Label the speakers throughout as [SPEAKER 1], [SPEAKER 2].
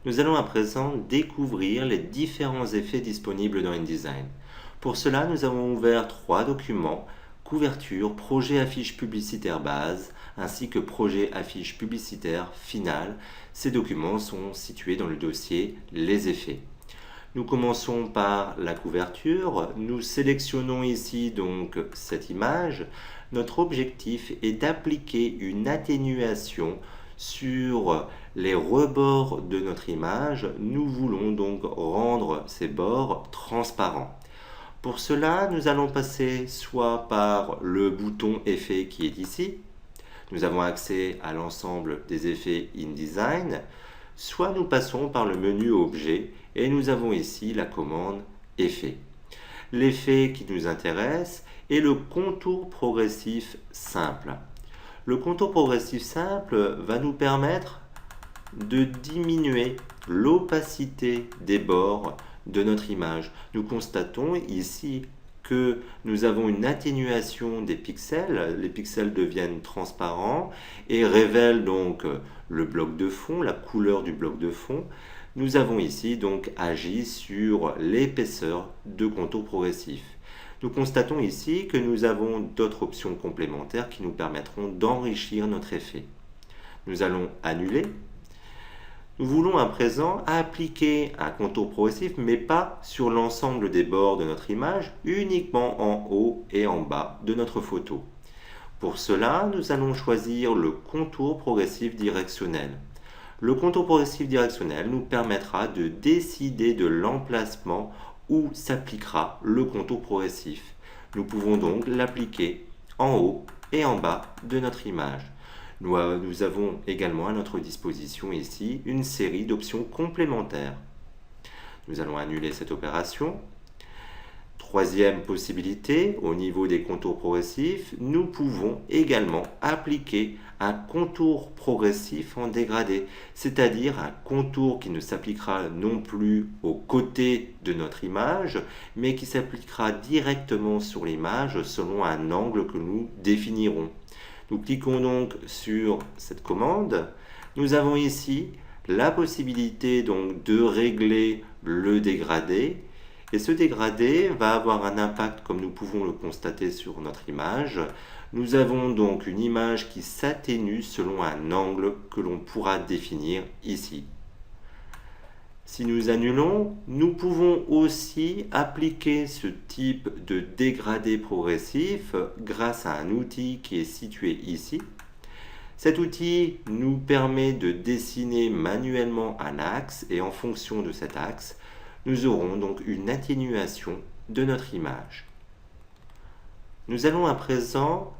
[SPEAKER 1] Nous allons à présent découvrir les différents effets disponibles dans InDesign. Pour cela, nous avons ouvert trois documents: couverture, projet affiche publicitaire base, ainsi que projet affiche publicitaire finale. Ces documents sont situés dans le dossier Les effets. Nous commençons par la couverture. Nous sélectionnons ici donc cette image. Notre objectif est d'appliquer une atténuation sur les rebords de notre image. Nous voulons donc rendre ces bords transparents. Pour cela, nous allons passer soit par le bouton effet qui est ici. Nous avons accès à l'ensemble des effets InDesign. Soit nous passons par le menu objet et nous avons ici la commande effet. L'effet qui nous intéresse est le contour progressif simple. Le contour progressif simple va nous permettre de diminuer l'opacité des bords de notre image. Nous constatons ici que nous avons une atténuation des pixels. Les pixels deviennent transparents et révèlent donc le bloc de fond, la couleur du bloc de fond. Nous avons ici donc agi sur l'épaisseur de contour progressif. Nous constatons ici que nous avons d'autres options complémentaires qui nous permettront d'enrichir notre effet. Nous allons annuler. Nous voulons à présent appliquer un contour progressif, mais pas sur l'ensemble des bords de notre image, uniquement en haut et en bas de notre photo. Pour cela, nous allons choisir le contour progressif directionnel. Le contour progressif directionnel nous permettra de décider de l'emplacement où s'appliquera le contour progressif. Nous pouvons donc l'appliquer en haut et en bas de notre image. Nous avons également à notre disposition ici une série d'options complémentaires. Nous allons annuler cette opération. Troisième possibilité, au niveau des contours progressifs, nous pouvons également appliquer un contour progressif en dégradé, c'est-à-dire un contour qui ne s'appliquera non plus aux côtés de notre image, mais qui s'appliquera directement sur l'image selon un angle que nous définirons. Nous cliquons donc sur cette commande. Nous avons ici la possibilité donc de régler le dégradé. Et ce dégradé va avoir un impact, comme nous pouvons le constater sur notre image. Nous avons donc une image qui s'atténue selon un angle que l'on pourra définir ici. Si nous annulons, nous pouvons aussi appliquer ce type de dégradé progressif grâce à un outil qui est situé ici. Cet outil nous permet de dessiner manuellement un axe et en fonction de cet axe, nous aurons donc une atténuation de notre image. Nous allons à présent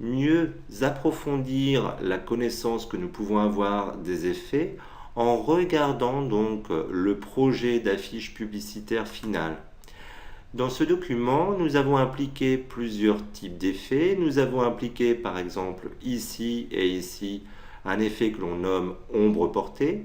[SPEAKER 1] mieux approfondir la connaissance que nous pouvons avoir des effets en regardant donc le projet d'affiche publicitaire finale. Dans ce document, nous avons appliqué plusieurs types d'effets. Nous avons appliqué par exemple ici et ici un effet que l'on nomme ombre portée.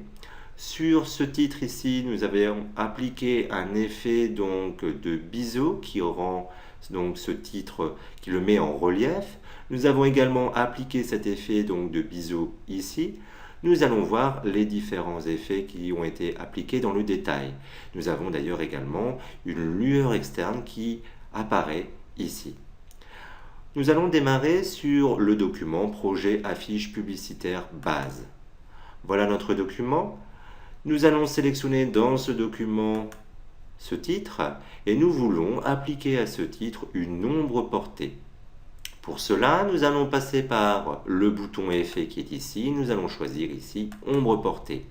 [SPEAKER 1] Sur ce titre ici, nous avons appliqué un effet donc de biseau qui rend donc ce titre, qui le met en relief. Nous avons également appliqué cet effet donc de biseau ici. Nous allons voir les différents effets qui ont été appliqués dans le détail. Nous avons d'ailleurs également une lueur externe qui apparaît ici. Nous allons démarrer sur le document projet affiche publicitaire base. Voilà notre document. Nous allons sélectionner dans ce document ce titre et nous voulons appliquer à ce titre une ombre portée. Pour cela, nous allons passer par le bouton effet qui est ici. Nous allons choisir ici ombre portée.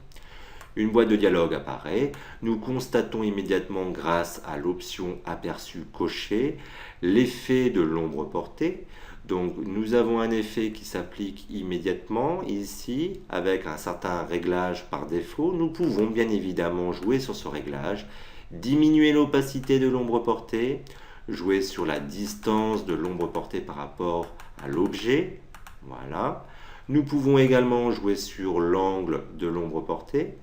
[SPEAKER 1] Une boîte de dialogue apparaît. Nous constatons immédiatement grâce à l'option aperçu coché l'effet de l'ombre portée. Donc nous avons un effet qui s'applique immédiatement ici avec un certain réglage par défaut. Nous pouvons bien évidemment jouer sur ce réglage, diminuer l'opacité de l'ombre portée, jouer sur la distance de l'ombre portée par rapport à l'objet. Voilà. Nous pouvons également jouer sur l'angle de l'ombre portée,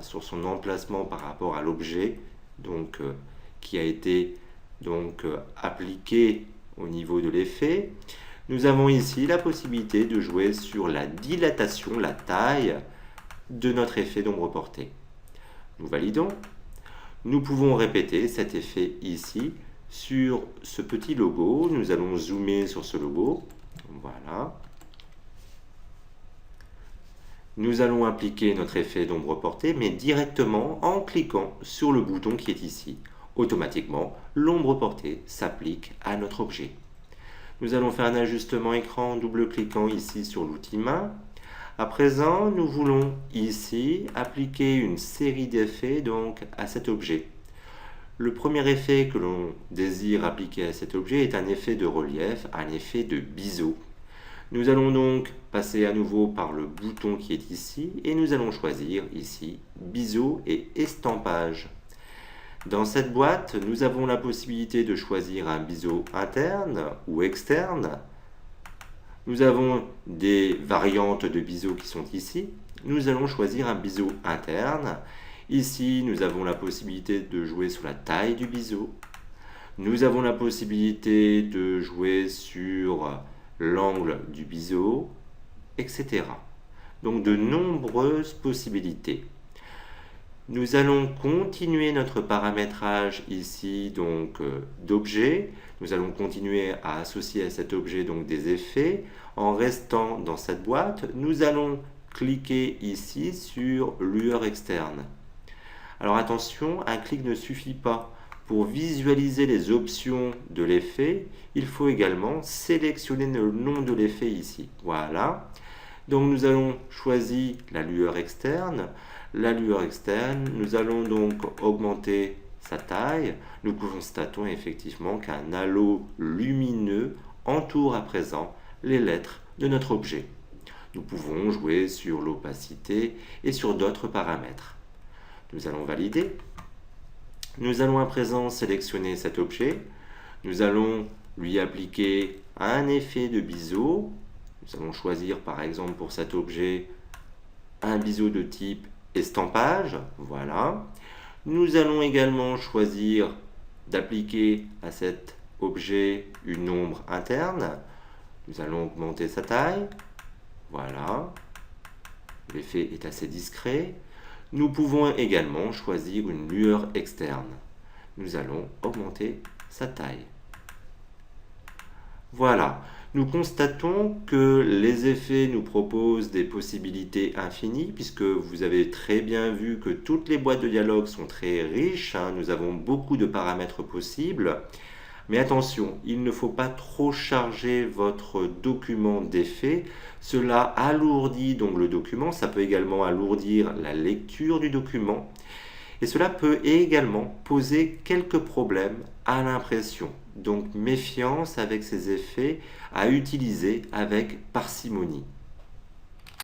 [SPEAKER 1] sur son emplacement par rapport à l'objet donc qui a été appliqué au niveau de l'effet. Nous avons ici la possibilité de jouer sur la dilatation, la taille de notre effet d'ombre portée. Nous validons. Nous pouvons répéter cet effet ici sur ce petit logo. Nous allons zoomer sur ce logo. Voilà. Nous allons appliquer notre effet d'ombre portée, mais directement en cliquant sur le bouton qui est ici. Automatiquement, l'ombre portée s'applique à notre objet. Nous allons faire un ajustement écran en double-cliquant ici sur l'outil main. À présent, nous voulons ici appliquer une série d'effets donc à cet objet. Le premier effet que l'on désire appliquer à cet objet est un effet de relief, un effet de biseau. Nous allons donc passer à nouveau par le bouton qui est ici et nous allons choisir ici biseau et estampage. Dans cette boîte, nous avons la possibilité de choisir un biseau interne ou externe. Nous avons des variantes de biseau qui sont ici. Nous allons choisir un biseau interne. Ici, nous avons la possibilité de jouer sur la taille du biseau. Nous avons la possibilité de jouer sur l'angle du biseau, etc. Donc de nombreuses possibilités. Nous allons continuer notre paramétrage ici donc d'objet. Nous allons continuer à associer à cet objet donc des effets. En restant dans cette boîte, nous allons cliquer ici sur lueur externe. Alors attention, un clic ne suffit pas. Pour visualiser les options de l'effet, il faut également sélectionner le nom de l'effet ici. Voilà. Donc nous allons choisir la lueur externe. La lueur externe, nous allons donc augmenter sa taille. Nous constatons effectivement qu'un halo lumineux entoure à présent les lettres de notre objet. Nous pouvons jouer sur l'opacité et sur d'autres paramètres. Nous allons valider. Nous allons à présent sélectionner cet objet. Nous allons lui appliquer un effet de biseau. Nous allons choisir par exemple pour cet objet un biseau de type estampage. Voilà. Nous allons également choisir d'appliquer à cet objet une ombre interne. Nous allons augmenter sa taille. Voilà. L'effet est assez discret. Nous pouvons également choisir une lueur externe. Nous allons augmenter sa taille. Voilà. Nous constatons que les effets nous proposent des possibilités infinies, puisque vous avez très bien vu que toutes les boîtes de dialogue sont très riches. Nous avons beaucoup de paramètres possibles. Mais attention, il ne faut pas trop charger votre document d'effets. Cela alourdit donc le document. Ça peut également alourdir la lecture du document. Et cela peut également poser quelques problèmes à l'impression. Donc méfiance avec ces effets à utiliser avec parcimonie.